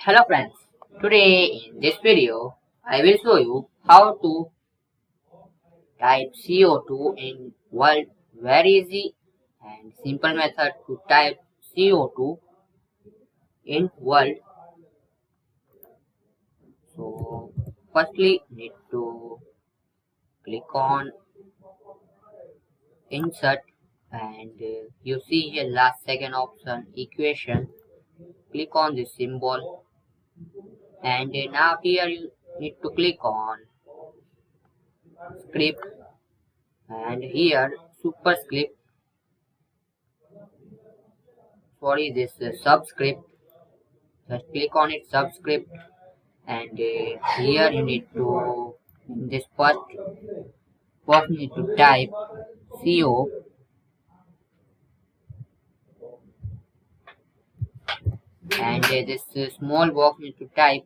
Hello friends, today in this video I will show you how to type CO2 in world. Very easy and simple method to type CO2 in world. So firstly need to click on insert and you see here last second option equation. Click on this symbol and now here you need to click on script and here superscript, sorry, this subscript. Just click on it subscript and here you need to in this first you need to type CO and this small box you need to type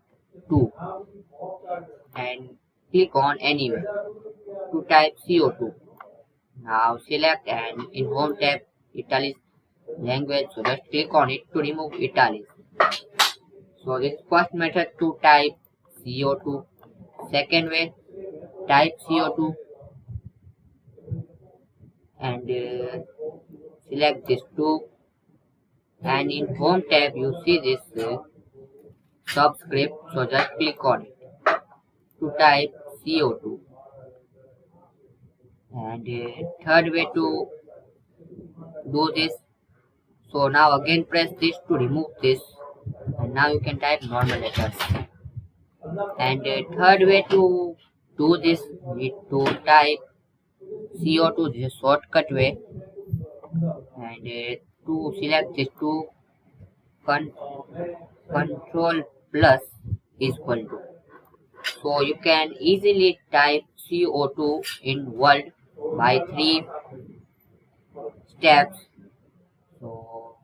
2 and click on anywhere to type CO2. Now select and in home tab italics language, so just click on it to remove italics. So this first method to type CO2. Second way, type CO2 and select this 2 and in home tab you see this subscript, so just click on it to type CO2 and third way to do this, so now again press this to remove this and now you can type normal letters and third way to do this need to type CO2, this is shortcut way and to select this to con control plus is equal to, so you can easily type CO2 in Word by 3 steps. So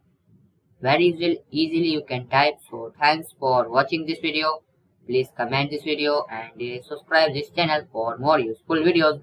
very easily you can type. So thanks for watching this video. Please comment this video and subscribe this channel for more useful videos.